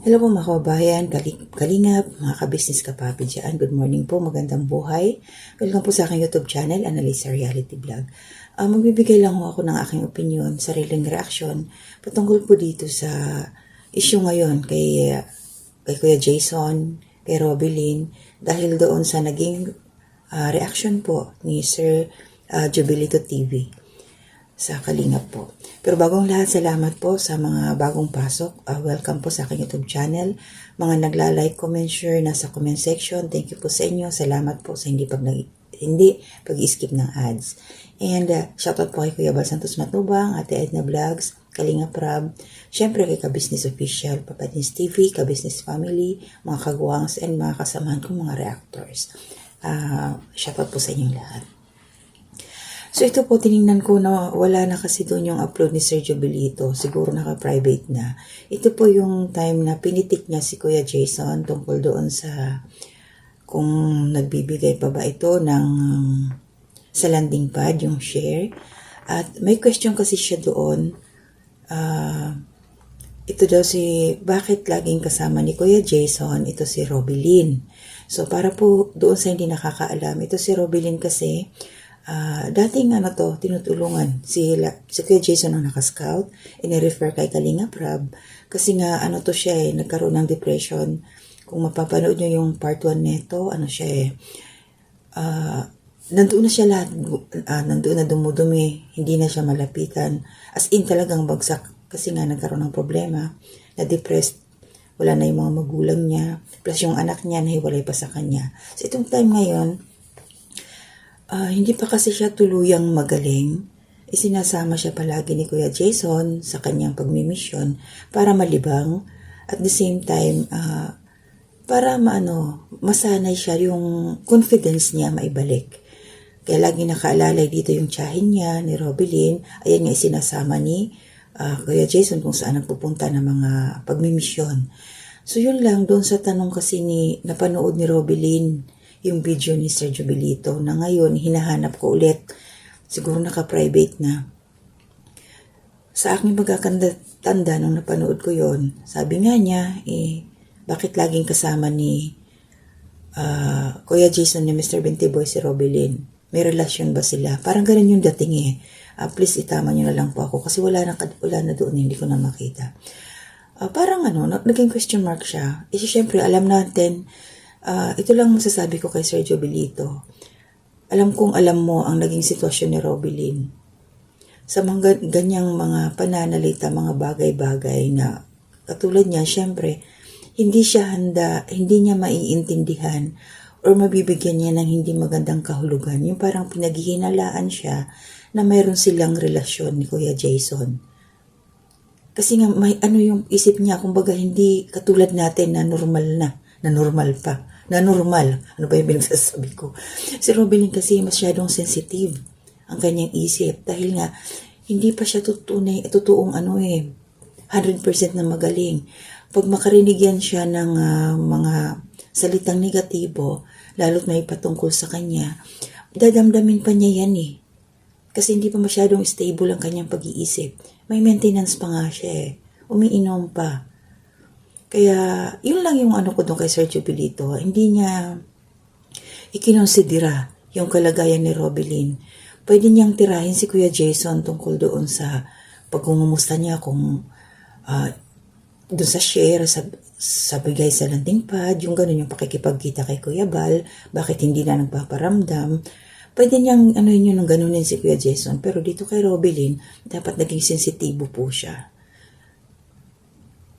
Hello po mga kababayan, kalingap, mga ka-business kapapi dyan. Good morning po, magandang buhay. Welcome po sa aking YouTube channel, Analisa Reality Vlog. Magbibigay lang ako ng aking opinion, sariling reaksyon, patungkol po dito sa issue ngayon kay Kuya Jason, kay Robilyn, dahil doon sa naging reaction po ni Sir Jubilito TV sa Kalingap po. Pero bagong lahat, salamat po sa mga bagong pasok. Welcome po sa aking YouTube channel. Mga nagla-like, comment, share, nasa comment section. Thank you po sa inyo. Salamat po sa hindi pag-skip ng ads. And shoutout po kay Kuya Bal Santos Matubang, Ate Edna Vlogs, Kalingap Rab, syempre kay Ka-Business Official, Papatins TV, Ka-Business Family, mga kagwangs, and mga kasamahan kong mga reactors. Shoutout po sa inyong lahat. So ito po, tinignan ko na wala na kasi doon yung upload ni Sir Jubilito. Siguro naka-private na. Ito po yung time na pinitik niya si Kuya Jason tungkol doon sa kung nagbibigay pa ba ito ng sa landing pad, yung share. At may question kasi siya doon. Ito daw bakit laging kasama ni Kuya Jason, ito si Robilyn. So para po doon sa hindi nakakaalam, ito si Robilyn kasi dating tinutulungan si Kuya Jason ang naka-scout, ini-refer kay Kalingap Rab kasi nga siya nagkaroon ng depression. Kung mapapanood nyo yung part 1 neto, nandoon na siya lahat, nandoon na dumudumi, hindi na siya malapitan, as in talagang bagsak kasi nga nagkaroon ng problema, na-depressed, wala na yung mga magulang niya, plus yung anak niya nahiwalay pa sa kanya. So itong time ngayon, hindi pa kasi siya tuluyang magaling. Isinasama siya palagi ni Kuya Jason sa kanyang pagmimisyon para malibang. At the same time, para masanay siya yung confidence niya maibalik. Kaya lagi nakaalalay dito yung tiyahin niya ni Robilyn. Ayan nga isinasama ni Kuya Jason kung saan nagpupunta ng mga pagmimisyon. So yun lang, doon sa tanong kasi napanood ni Robilyn, yung video ni Sir Jubilito na ngayon hinahanap ko ulit. Siguro naka-private na. Sa aking pagkakatanda nung napanood ko yon, sabi nga niya, bakit laging kasama ni Kuya Jason ni Mr. Bintiboy si Robilyn? May relasyon ba sila? Parang ganun yung dating please itama nyo na lang po ako kasi wala na doon, hindi ko na makita. Parang naging question mark siya. Siyempre, alam natin, ito lang masasabi ko kay Sir Jubilito. Alam mo ang naging sitwasyon ni Robilyn. Sa mga ganyang mga pananalita, mga bagay-bagay na katulad niya, syempre, hindi siya handa, hindi niya maiintindihan or mabibigyan niya ng hindi magandang kahulugan. Yung parang pinaghihinalaan siya na mayroon silang relasyon ni Kuya Jason. Kasi nga, may yung isip niya, kumbaga hindi katulad natin na normal pa. Ano ba yung pinagsasabi ko? Si Robilyn kasi masyadong sensitive ang kanyang isip dahil nga hindi pa siya totoong 100% na magaling. Pag makarinig yan siya ng mga salitang negatibo, lalo't may patungkol sa kanya, dadamdamin pa niya yan Kasi hindi pa masyadong stable ang kanyang pag-iisip. May maintenance pa nga siya umiinom pa. Kaya, yun lang yung ko doon kay Sir Jubilito. Hindi niya ikinonsidera yung kalagayan ni Robilyn. Pwede niyang tirahin si Kuya Jason tungkol doon sa pagkungumusta niya kung doon sa share, sa bigay sa landing pad, yung ganun yung pakikipagkita kay Kuya Bal, bakit hindi na nagpaparamdam. Pwede niyang yun ng ganunin si Kuya Jason. Pero dito kay Robilyn, dapat naging sensitibo po siya.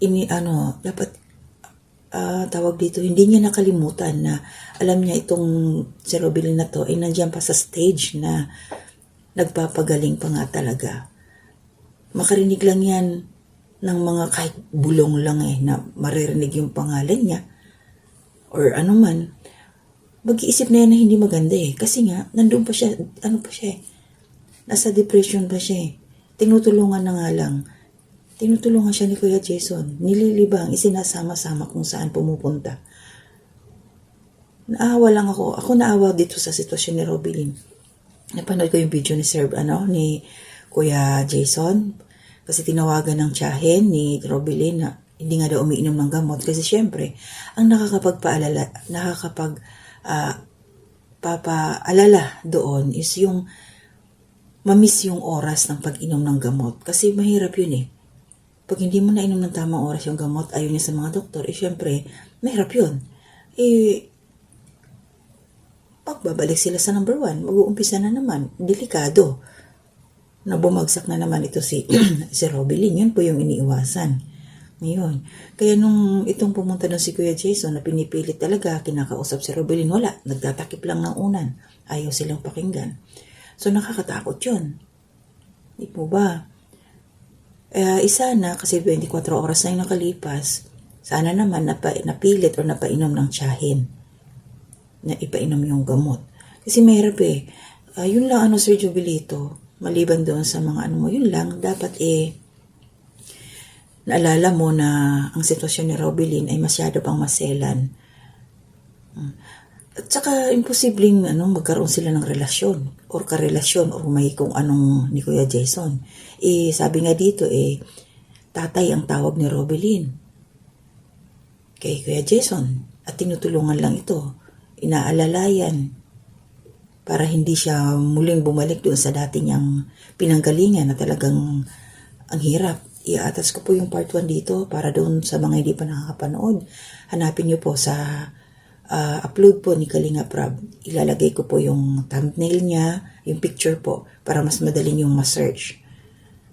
Dapat tawag dito, hindi niya nakalimutan na alam niya itong si Robilyn na to ay nandiyan pa sa stage na nagpapagaling pa nga talaga. Makarinig lang yan ng mga kahit bulong lang na maririnig yung pangalan niya or anuman. Mag-iisip na yan na hindi maganda kasi nga, nandun pa siya, nasa depression pa siya tinutulungan na nga lang. Tinutulungan siya ni Kuya Jason. Nililibang, isinasama-sama kung saan pumupunta. Naawa lang ako. Ako naawa dito sa sitwasyon ni Robilyn. Napanood ko yung video ni Kuya Jason. Kasi tinawagan ng tiyahin ni Robilyn na hindi nga daw umiinom ng gamot kasi syempre, ang papaalala doon is yung mamiss yung oras ng pag-inom ng gamot. Kasi mahirap yun eh. Pag hindi mo nainom ng tamang oras yung gamot, ayaw niya sa mga doktor, syempre, mahirap yun. Pagbabalik sila sa number 1, mag-uumpisa na naman. Delikado. Na bumagsak na naman ito si Robilin. Yun po yung iniiwasan. Ngayon. Kaya nung itong pumunta doon si Kuya Jason na pinipilit talaga, kinakausap si Robilin, wala. Nagtatakip lang ng unan. Ayaw silang pakinggan. So nakakatakot yun. Di po ba? Isa na, kasi 24 oras na yung nakalipas, sana naman napilit o napainom ng tiyahin na ipainom yung gamot. Kasi mahirap eh. Yun lang Sir Jubilito, maliban doon sa mga yun lang, dapat naalala mo na ang sitwasyon ni Robilin ay masyado pang maselan. At saka imposibleng magkaroon sila ng relasyon or karelasyon or may kung anong ni Kuya Jason. Sabi nga dito tatay ang tawag ni Robilin kay Kuya Jason at tinutulungan lang ito. Inaalalayan para hindi siya muling bumalik doon sa dati niyang pinanggalingan na talagang ang hirap. Iatas ko po yung part 1 dito para doon sa mga hindi pa nakakapanood. Hanapin niyo po sa upload po ni Kalinga Prab. Ilalagay ko po yung thumbnail niya, yung picture po, para mas madaling yung ma-search.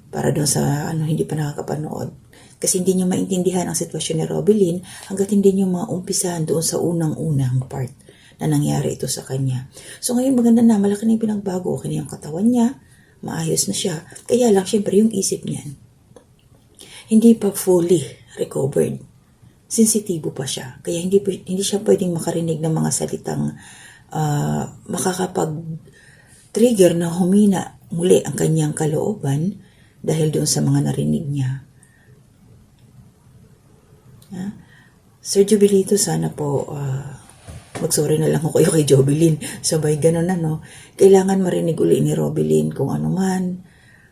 Para doon sa hindi pa nakakapanood. Kasi hindi niyo maintindihan ang sitwasyon ni Robilin hanggat hindi niyo maumpisahan doon sa unang-unang part na nangyari ito sa kanya. So ngayon maganda na, malaki na yung pinagbago. Okay na yung katawan niya, maayos na siya. Kaya lang, syempre, yung isip niyan, hindi pa fully recovered. Sensitibo pa siya. Kaya hindi siya pwedeng makarinig ng mga salitang makakapag-trigger na humina muli ang kanyang kalooban dahil doon sa mga narinig niya. Sir Jubilito, sana po mag-sorry na lang ako kayo kay Jobilin. Sabay ganun Kailangan marinig uli ni Robilin kung ano man.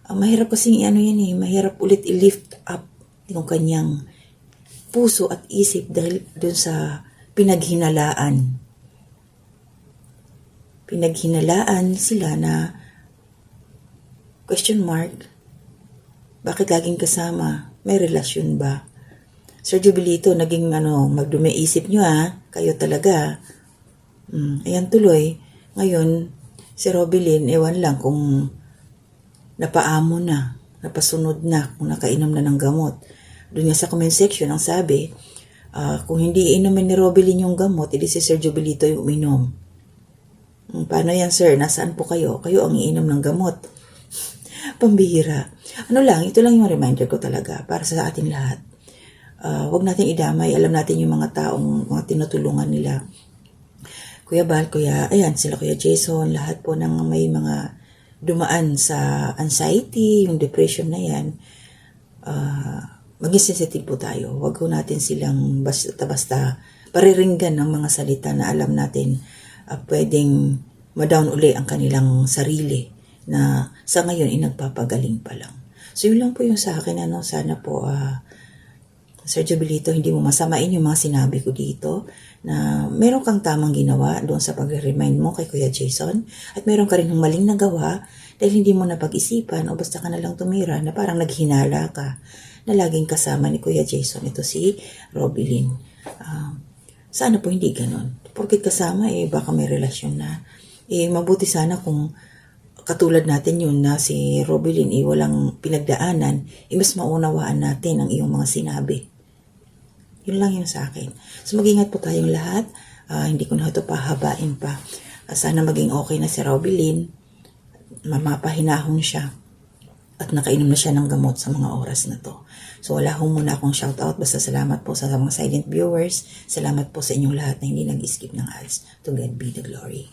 Mahirap kasing mahirap ulit i-lift up yung kanyang puso at isip dahil dun sa pinaghinalaan. Pinaghinalaan sila na question mark, bakit laging kasama? May relasyon ba? Sir Jubilito, naging magdumi isip nyo kayo talaga. Ayan tuloy. Ngayon, si Robilin, ewan lang kung napaamo na, napasunod na, kung nakainom na ng gamot. Doon nga sa comment section, ang sabi, kung hindi inumin ni Robilin yung gamot, edi si Sir Jubilito yung uminom. Paano yan, sir? Nasaan po kayo? Kayo ang iinom ng gamot. Pambihira. Ito lang yung reminder ko talaga para sa ating lahat. Huwag natin idamay. Alam natin yung mga taong, mga tinutulungan nila. Kuya Bal, sila Kuya Jason, lahat po ng may mga dumaan sa anxiety, yung depression na yan, maging sensitive po tayo. Huwag ko natin silang basta-basta pariringgan ng mga salita na alam natin pwedeng madown uli ang kanilang sarili na sa ngayon nagpapagaling pa lang. So yun lang po yung sa akin. Sana po Sir Jubilito, hindi mo masamain yung mga sinabi ko dito na meron kang tamang ginawa doon sa pag-remind mo kay Kuya Jason at meron ka rin ng maling nagawa dahil hindi mo napag-isipan o basta ka na lang tumira na parang naghinala ka na laging kasama ni Kuya Jason. Ito si Robilin. Sana po hindi ganon. Porkit kasama, baka may relasyon na. Mabuti sana kung katulad natin yun na si Robilin walang pinagdaanan, mas maunawaan natin ang iyong mga sinabi. Yun lang yun sa akin. So mag-ingat po tayong lahat. Hindi ko na ito pahabain pa. Sana maging okay na si Robilin. Mapahinahon siya. At nakainom na siya ng gamot sa mga oras na to. So wala muna akong shoutout. Basta salamat po sa mga silent viewers. Salamat po sa inyong lahat na hindi nag-skip ng ads. To God be the glory.